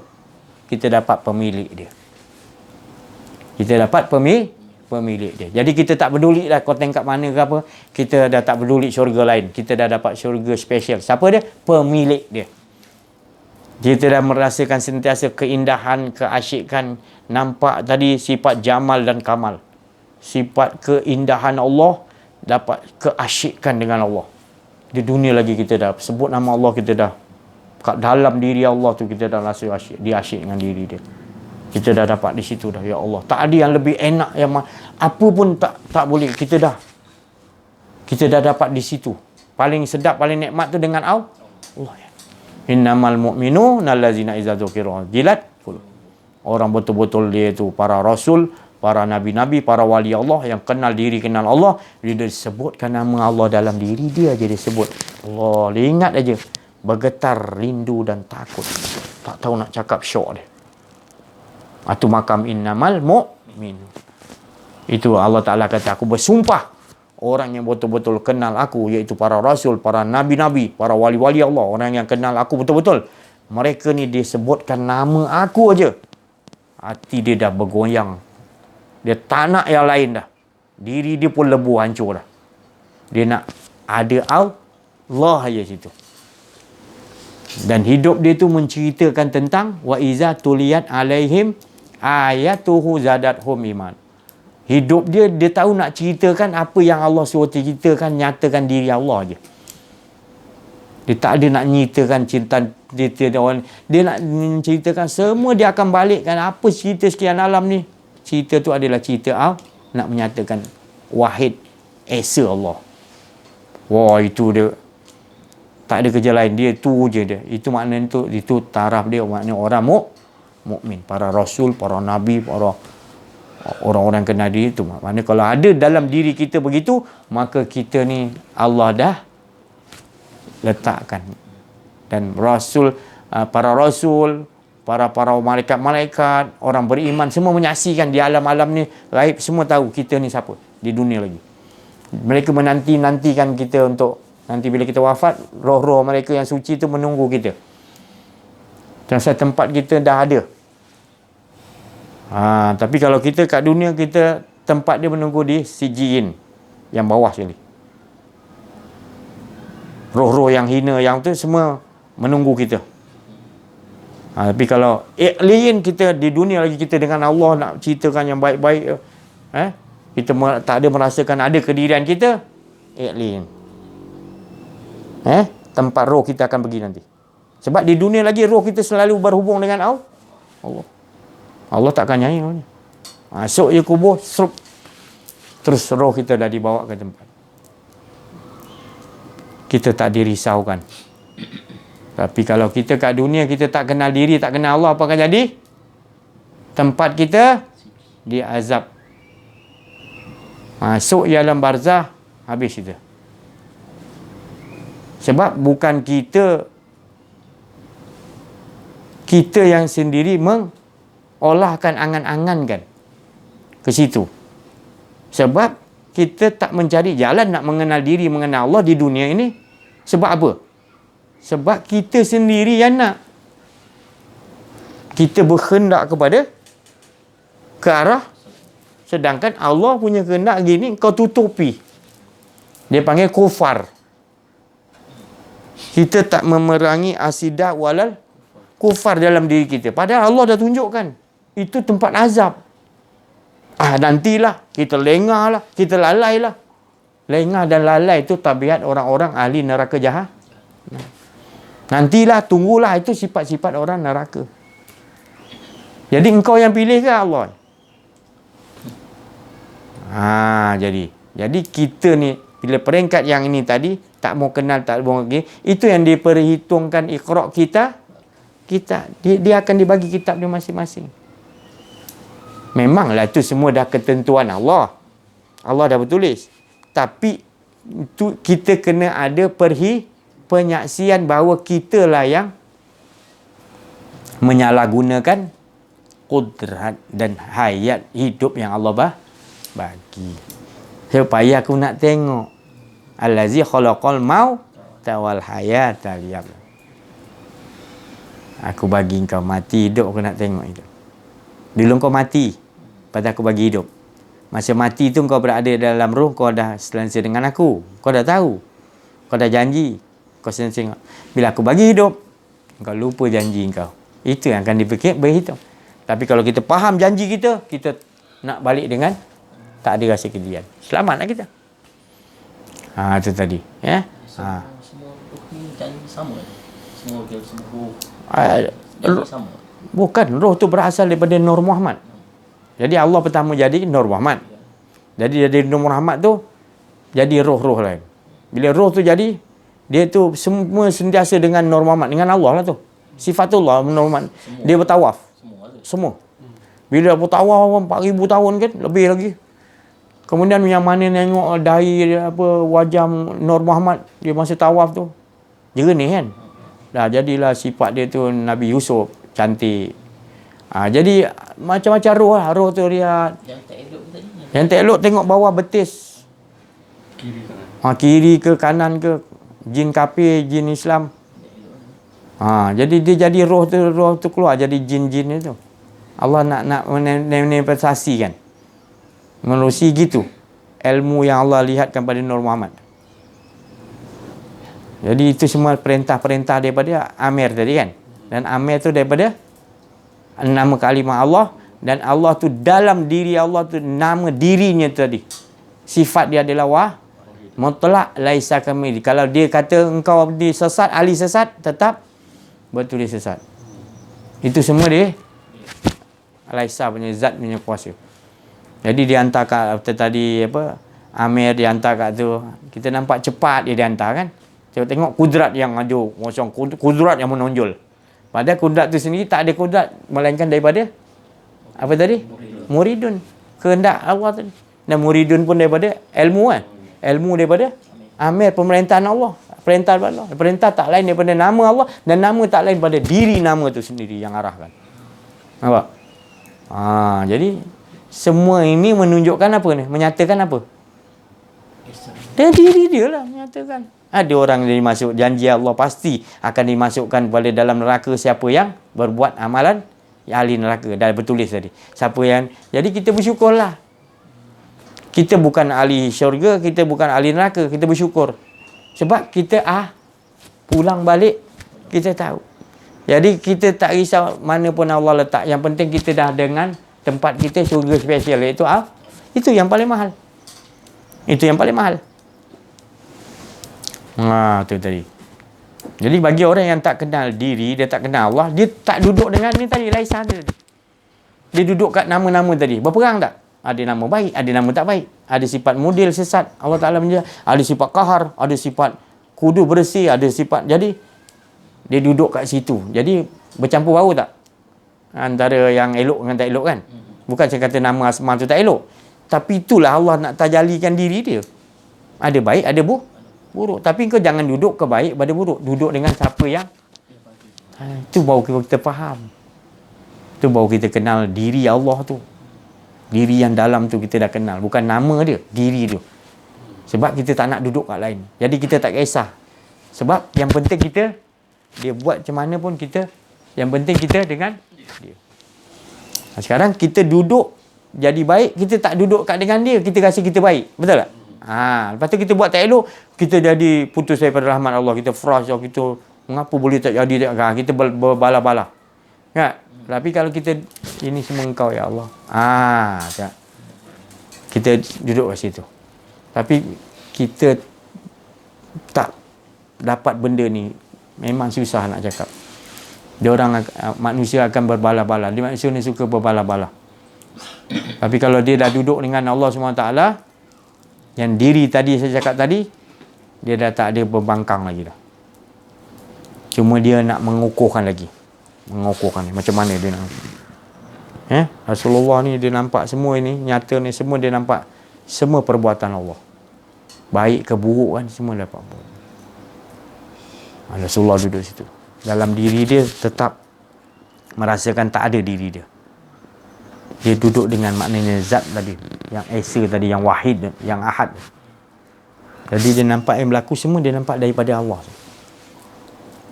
Kita dapat pemilik dia. Kita dapat pemilik dia. Jadi kita tak peduli lah konten kat mana ke apa. Kita dah tak peduli syurga lain. Kita dah dapat syurga special. Siapa dia? Pemilik dia. Kita dah merasakan sentiasa keindahan, keasyikan. Nampak tadi sifat jamal dan kamal. Sifat keindahan Allah, dapat keasyikan dengan Allah. Di dunia lagi kita dah sebut nama Allah, kita dah kat dalam diri Allah tu kita dah rasa asyik, dia asyik dengan diri dia. Kita dah dapat di situ dah, ya Allah. Tak ada yang lebih enak, yang apa pun tak boleh. Kita dah dapat di situ. Paling sedap, paling nikmat tu dengan Allah. Innamal mu'minuna allazina idza dzukira jilat qulub. Orang betul-betul dia tu para rasul, para nabi-nabi, para wali Allah yang kenal diri, kenal Allah. Dia disebutkan nama Allah dalam diri dia aja dia sebut. Allah, dia ingat aja. Bergetar rindu dan takut. Tak tahu nak cakap syok dia. Itu makam innamal mu'min. Itu Allah Ta'ala kata, aku bersumpah orang yang betul-betul kenal aku, iaitu para rasul, para nabi-nabi, para wali-wali Allah, orang yang kenal aku betul-betul. Mereka ni disebutkan nama aku aja, hati dia dah bergoyang. Dia tak nak yang lain dah. Diri dia pun lebu hancur dah. Dia nak ada Allah aja situ. Dan hidup dia tu menceritakan tentang wa iza tuliyat alaihim ayatuhu zadathum iman. Hidup dia tahu nak ceritakan apa yang Allah suruh ceritakan, nyatakan diri Allah je. Dia tak ada nak ceritakan cinta dia orang. Dia nak ceritakan semua, dia akan balikkan apa cerita sekian alam ni. Cerita tu adalah cerita nak menyatakan wahid esa Allah. Wah, itu dia tak ada kerja lain, dia tu je dia. Itu maknanya itu taraf dia, maknanya orang mukmin, para rasul, para nabi, para orang-orang kenal diri itu. Maknanya kalau ada dalam diri kita begitu, maka kita ni Allah dah letakkan. Dan para rasul, para malaikat-malaikat, orang beriman semua menyaksikan di alam-alam ni gaib, semua tahu kita ni siapa di dunia lagi. Mereka menanti-nantikan kita untuk nanti bila kita wafat, roh-roh mereka yang suci tu menunggu kita. Pasal tempat kita dah ada. Tapi kalau kita kat dunia, kita tempat dia menunggu di Sijin yang bawah sekali. Roh-roh yang hina yang tu semua menunggu kita. Tapi kalau alien, kita di dunia lagi, kita dengan Allah nak ceritakan yang baik-baik, kita tak ada merasakan ada kedirian kita, alien. Tempat roh kita akan pergi nanti. Sebab di dunia lagi roh kita selalu berhubung dengan Allah. Allah takkan nyanyi. Masuk je kubur, terus roh kita dah dibawa ke tempat. Kita tak dirisaukan. Tapi kalau kita kat dunia, kita tak kenal diri, tak kenal Allah, apa akan jadi? Tempat kita diazab. Masuk alam barzah, habis kita. Sebab bukan kita yang sendiri mengolahkan, angan-angankan ke situ. Sebab kita tak mencari jalan nak mengenal diri, mengenal Allah di dunia ini. Sebab apa? Sebab kita sendiri yang nak. Kita berkehendak ke arah, sedangkan Allah punya kehendak gini, kau tutupi. Dia panggil kufar. Kita tak memerangi asidah walal kufar dalam diri kita. Padahal Allah dah tunjukkan. Itu tempat azab. Nantilah. Kita lengah lah. Kita lalai lah. Lengah dan lalai itu tabiat orang-orang ahli neraka jahat. Nantilah, tunggulah. Itu sifat-sifat orang neraka. Jadi engkau yang pilih ke Allah? Jadi kita ni bila peringkat yang ini tadi tak mau kenal, tak mau lagi, itu yang diperhitungkan Iqra kita. Dia akan dibagi kitab dia masing-masing. Memanglah itu semua dah ketentuan Allah. Allah dah bertulis. Tapi itu kita kena ada penyaksian bahawa kita lah yang menyalahgunakan kudrat dan hayat hidup yang Allah bagi. Supaya aku nak tengok allazi khalaqal mauta wal hayata liyabluwakum. Aku bagi kau mati hidup, aku nak tengok itu. Dulu kau mati, lepas aku bagi hidup. Masa mati tu kau berada dalam roh, kau dah selesa dengan aku. Kau dah tahu. Kau dah janji. Kau selesa. Bila aku bagi hidup, kau lupa janji kau. Itu yang akan berhitung. Tapi kalau kita faham janji kita nak balik dengan tak ada rasa kedian. Selamatlah kita. Itu tadi. Ya. Semua ni janji sama. Semua sama. Bukan. Roh tu berasal daripada Nur Muhammad. Jadi Allah pertama jadi Nur Muhammad. Jadi dari Nur Muhammad tu jadi roh-roh lain. Bila roh tu jadi, dia tu semua sentiasa dengan Nur Muhammad, dengan Allah lah tu. Sifatullah Nur Muhammad. Dia bertawaf. Semua. Bila bertawaf 4,000 tahun kan, lebih lagi. Kemudian yang mana tengok dahi wajah Nur Muhammad dia masa tawaf tu, jernih kan. Dah jadilah sifat dia tu Nabi Yusuf, cantik. Jadi macam-macam roh lah. Roh tu dia yang tak elok tengok bawah betis. Kiri ke kanan ke, jin kafir, jin Islam. Jadi dia jadi roh tu keluar jadi jin-jin itu. Allah nak manifestasi kan. Menerusi gitu ilmu yang Allah lihatkan pada Nur Muhammad. Jadi itu semua perintah-perintah daripada Amir tadi kan. Dan Amir tu daripada nama kalimah Allah, dan Allah tu dalam diri Allah tu nama dirinya tadi. Sifat dia adalah mutlak laisa kamil. Kalau dia kata engkau sesat, ahli sesat, tetap betul dia sesat. Itu semua dia laisa punya zat punya kuasa. Jadi dia hantar kat tadi Amir dia hantar kat tu. Kita nampak cepat dia hantar kan. Tengok kudrat yang ada, macam kudrat yang menonjol. Padahal kudrat tu sendiri tak ada kudrat melainkan daripada apa tadi? Muridun. Kehendak Allah tadi. Dan muridun pun daripada ilmu kan. Ilmu daripada Amir, pemerintahan Allah. Perintah Allah. Perintah tak lain daripada nama Allah, dan nama tak lain daripada diri nama tu sendiri yang arahkan. Nampak? Jadi semua ini menunjukkan apa ni? Menyatakan apa? Dia diri dia lah menyatakan. Ada orang yang dimasuk janji Allah pasti akan dimasukkan pada dalam neraka siapa yang berbuat amalan ahli neraka. Dah bertulis tadi. Siapa yang, jadi kita bersyukurlah. Kita bukan ahli syurga, kita bukan ahli neraka, kita bersyukur. Sebab kita pulang balik kita tahu. Jadi kita tak risau mana pun Allah letak. Yang penting kita dah dengan tempat kita syurga spesial, iaitu itu yang paling mahal. Itu yang paling mahal. Itu tadi. Jadi bagi orang yang tak kenal diri, dia tak kenal Allah, dia tak duduk dengan ni tadi, laisa dia tadi. Dia duduk kat nama-nama tadi. Berperang tak? Ada nama baik, ada nama tak baik. Ada sifat model sesat, Allah Ta'ala menjaga. Ada sifat qahar, ada sifat kudu bersih, ada sifat. Jadi dia duduk kat situ. Jadi bercampur bau tak? Antara yang elok dengan tak elok kan? Bukan saya kata nama asma tu tak elok. Tapi itulah Allah nak tajalikan diri dia. Ada baik, ada buruk. Tapi kau jangan duduk ke baik pada buruk. Duduk dengan siapa yang itu baru kita faham. Itu baru kita kenal diri Allah tu. Diri yang dalam tu kita dah kenal. Bukan nama dia, diri tu. Sebab kita tak nak duduk kat lain. Jadi kita tak kisah. Sebab yang penting kita, dia buat macam mana pun kita, yang penting kita dengan dia. Sekarang kita duduk jadi baik, kita tak duduk kat dengan dia, kita rasa kita baik. Betul tak? Lepas tu kita buat tak elok, kita jadi putus daripada rahmat Allah. Kita frust, kita mengapa boleh tak jadi, kita berbala-bala. Kan? Tapi kalau kita, ini semua engkau ya Allah. Tak. Kita duduk kat situ. Tapi kita tak dapat benda ni. memang susah nak cakap. Manusia akan berbala-bala. Manusia ni suka berbala-bala. Tapi kalau dia dah duduk dengan Allah SWT, yang diri tadi saya cakap tadi, dia dah tak ada pembangkang lagi dah. Cuma dia nak mengukuhkan lagi. Mengukuhkan ni. Macam mana dia nak? Rasulullah ni dia nampak semua ini, nyata ni semua dia nampak semua perbuatan Allah. Baik ke buruk kan, semua dapat buat. Rasulullah duduk situ. Dalam diri dia tetap merasakan tak ada diri dia. Dia duduk dengan maknanya zat tadi, yang esa tadi, yang wahid, yang ahad. Jadi dia nampak yang berlaku semua, dia nampak daripada Allah.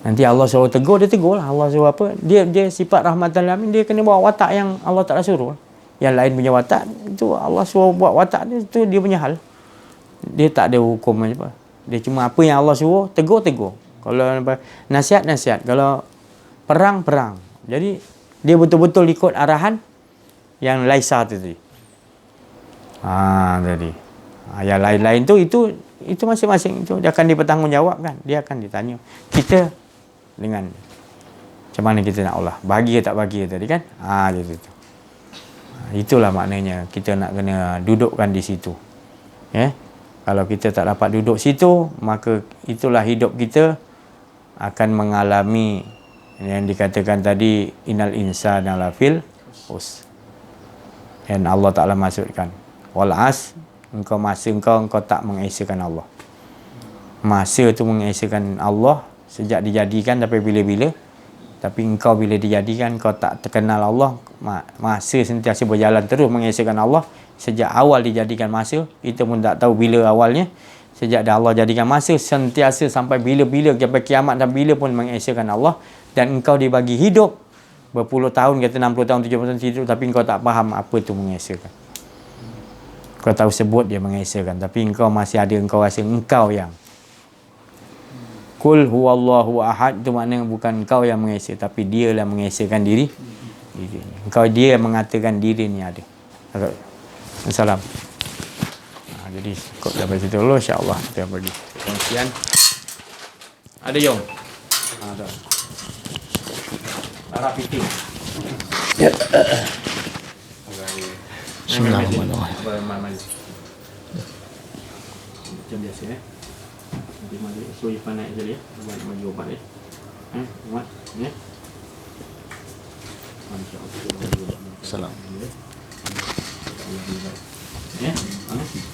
Nanti Allah suruh tegur, dia tegur lah. Allah suruh apa, dia sifat rahmatan lil alamin, dia kena bawa watak yang Allah tak suruh. Yang lain punya watak, itu Allah suruh buat watak dia, itu dia punya hal. Dia tak ada hukum apa. Dia cuma apa yang Allah suruh, tegur. Kalau nasihat. Kalau perang. Jadi dia betul-betul ikut arahan yang laisa tu tadi. Tadi. Yang lain-lain tu itu masing-masing itu dia akan dipertanggungjawabkan. Dia akan ditanya. Kita dengan macam mana kita nak olah. Bagi ke tak bagi tadi kan? Itu. Itulah maknanya kita nak kena dudukkan di situ. Kalau kita tak dapat duduk situ, maka itulah hidup kita akan mengalami yang dikatakan tadi, innal insana lafil khusr. Dan Allah Ta'ala maksudkan, wal as, engkau tak mengesakan Allah. Masa tu mengesakan Allah sejak dijadikan sampai bila-bila. Tapi engkau bila dijadikan, kau tak terkenal Allah. Masa sentiasa berjalan terus mengesakan Allah. Sejak awal dijadikan masa, kita pun tak tahu bila awalnya. Sejak dah Allah jadikan masa, sentiasa sampai bila-bila, sampai kiamat dan bila pun mengesakan Allah. Dan engkau dibagi hidup berpuluh tahun, kata 60 tahun, 70 tahun hidup, tapi engkau tak faham apa tu mengesakan. Kau tahu sebut dia mengesakan, tapi engkau masih ada, engkau rasa engkau yang Qul huwallahu ahad, itu maknanya bukan engkau yang mengesa, tapi dia lah mengesakan diri. Engkau dia yang mengatakan diri ni ada. Assalam. Jadi cukup sampai situ dulu, insya-Allah kita bagi kongsian. Ada Yong. Ada. Arah piting. Ya. Bismillahirrahmanirrahim. Macam biasa Nanti mari so Irfan naik sekali bagi obat Muat Salam.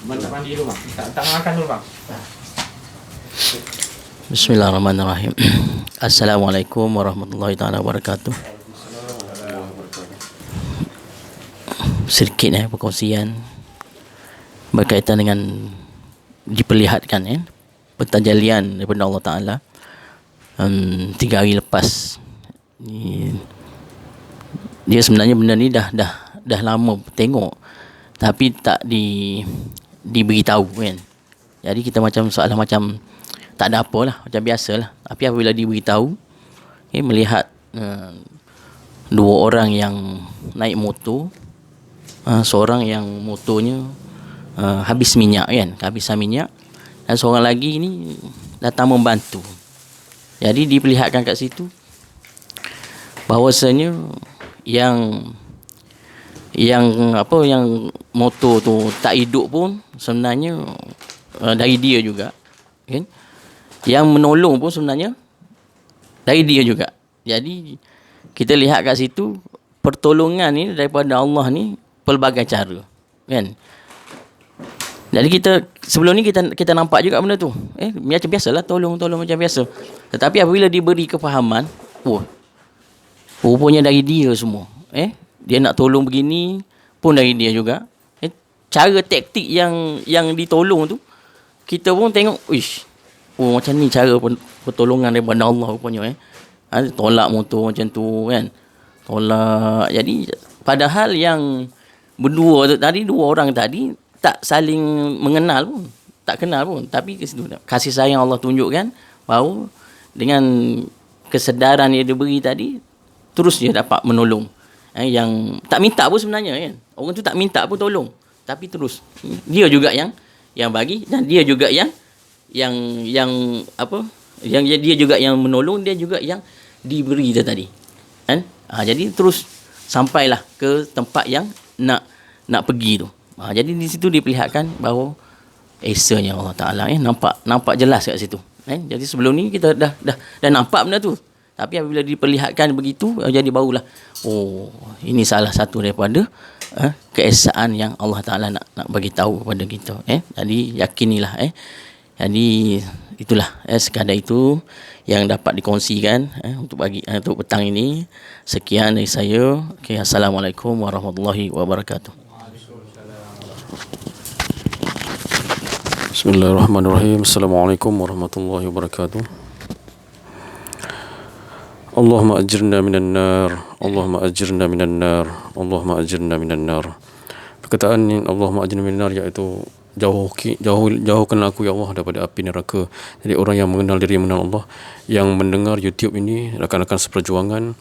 Bang tak mandi dulu bang. Tak makan dulu bang. Bismillahirrahmanirrahim. Assalamualaikum warahmatullahi taala wabarakatuh. Sedikit perkongsian berkaitan dengan diperlihatkan pentajalian daripada Allah Ta'ala 3 hari lepas. Dia sebenarnya benda ni dah lama tengok, tapi tak diberitahu kan. Jadi kita macam soalan macam tak ada apa lah, macam biasalah. Tapi apabila diberitahu, melihat 2 orang yang naik motor, seorang yang motornya habis minyak kan, kehabisan minyak, dan seorang lagi ni datang membantu. Jadi diperlihatkan kat situ bahawasanya yang motor tu tak hidup pun sebenarnya dari dia juga kan. Yang menolong pun sebenarnya dari dia juga. Jadi kita lihat kat situ pertolongan ni daripada Allah ni pelbagai cara kan. Jadi sebelum ni kita nampak juga benda tu. Macam biasalah tolong macam biasa. Tetapi apabila diberi kefahaman, rupanya dari dia semua. Dia nak tolong begini pun dari dia juga. Cara taktik yang ditolong tu, kita pun tengok, macam ni cara pertolongan daripada Allah rupanya. Tolak motor macam tu kan. Tolak. Jadi padahal yang berdua tadi, 2 orang tadi tak saling mengenal pun, tak kenal pun, tapi kasih sayang Allah tunjukkan bahawa dengan kesedaran yang dia beri tadi, terus dia dapat menolong. Yang tak minta pun sebenarnya kan, orang tu tak minta pun tolong, tapi terus dia juga yang bagi, dan dia juga yang Yang dia juga yang menolong, dia juga yang diberi dia tadi. Kan? Jadi terus sampailah ke tempat yang nak pergi tu. Jadi di situ diperlihatkan bahawa esanya Allah Taala nampak jelas kat situ. Jadi sebelum ni kita dah nampak benda tu. Tapi apabila diperlihatkan begitu, jadi barulah ini salah satu daripada keesaan yang Allah Taala nak bagi tahu kepada kita. Jadi yakinilah. Jadi itulah sekadar itu yang dapat dikongsikan untuk petang ini. Sekian dari saya. Okay, Assalamualaikum warahmatullahi wabarakatuh. Bismillahirrahmanirrahim. Assalamualaikum warahmatullahi wabarakatuh. Allahumma ajirna minan nar, Allahumma ajirna minan nar, Allahumma ajirna minan nar. Perkataan ni Allahumma ajirna minan nar iaitu jauhkanlah aku ya Allah daripada api neraka. Jadi orang yang mengenal diri, mengenal Allah, yang mendengar YouTube ini, rakan-rakan seperjuangan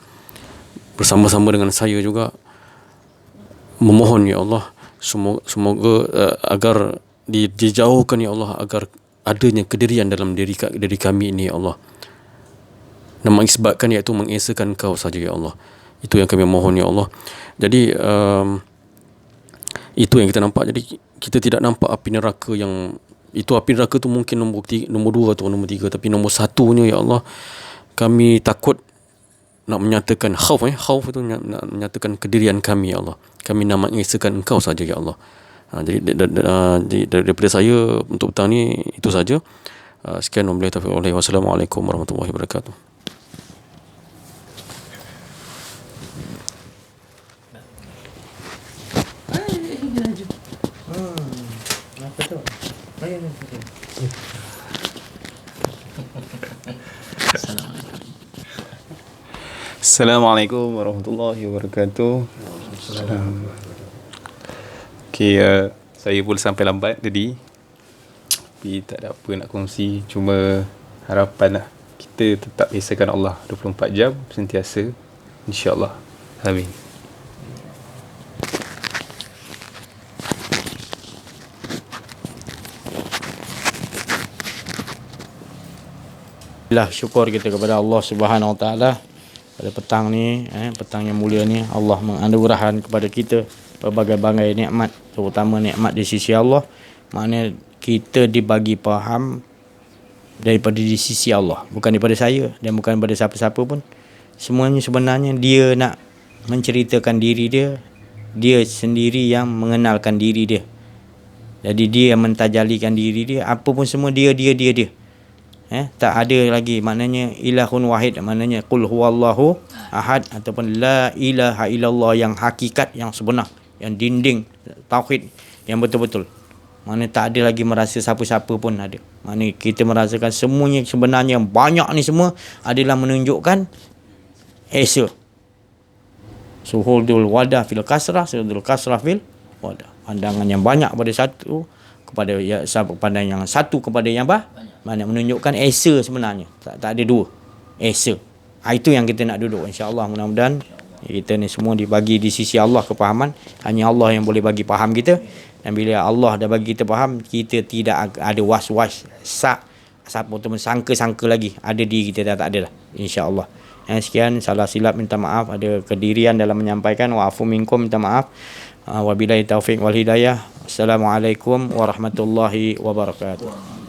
bersama-sama dengan saya juga memohon ya Allah, semoga agar dijauhkan ya Allah, agar adanya kedirian dalam diri kami ini ya Allah, dan mengisbatkan iaitu mengesakan Kau saja ya Allah. Itu yang kami mohon ya Allah. Jadi itu yang kita nampak. Jadi kita tidak nampak api neraka yang itu. Api neraka tu mungkin nombor 2 atau nombor 3, tapi nombor 1-nya ya Allah, kami takut nak menyatakan khauf itu nak menyatakan kedirian kami ya Allah. Kami nak mengesakan Engkau saja ya Allah. Jadi daripada saya untuk petang ni itu saja. Sekian, wabillahi taufiq wal hidayah. Wassalamualaikum warahmatullahi wabarakatuh. Assalamualaikum warahmatullahi wabarakatuh. Okay, saya pun sampai lambat tadi, tapi tak ada apa nak kongsi. Cuma harapan lah, kita tetap esakan Allah 24 jam sentiasa, insyaAllah. Amin. Syukur kita kepada Allah Subhanahu Wa Taala pada petang ni, petang yang mulia ni, Allah menganugerahkan kepada kita berbagai-bagai nikmat, terutama nikmat di sisi Allah. Maknanya kita dibagi faham daripada di sisi Allah, bukan daripada saya dan bukan daripada siapa-siapa pun. Semuanya sebenarnya dia nak menceritakan diri dia, dia sendiri yang mengenalkan diri dia. Jadi dia yang mentajalikan diri dia, apa pun semua dia. Tak ada lagi maknanya ilahun wahid, maknanya qul huwallahu ahad ataupun la ilaha illallah yang hakikat, yang sebenar, yang dinding tauhid yang betul-betul. Maknanya tak ada lagi merasa siapa-siapa pun ada. Maknanya kita merasakan semuanya sebenarnya banyak ni semua adalah menunjukkan Esa. Suhudul wadah fil kasrah, suhudul kasrah fil wadah. Pandangan yang banyak pada satu kepada yang satu kepada yang banyak, menunjukkan Esa sebenarnya. Tak ada dua. Esa. Itu yang kita nak duduk, insya-Allah. Mudah-mudahan kita ni semua dibagi di sisi Allah kepahaman. Hanya Allah yang boleh bagi faham kita. Dan bila Allah dah bagi kita faham, kita tidak ada was-was, siapa tu sangka-sangka lagi ada diri kita, dah tak ada lah, insya-Allah. Sekian, salah silap minta maaf, ada kedirian dalam menyampaikan, wa'afu minkum minta maaf. Wabillahi taufiq wal hidayah. Assalamualaikum warahmatullahi wabarakatuh.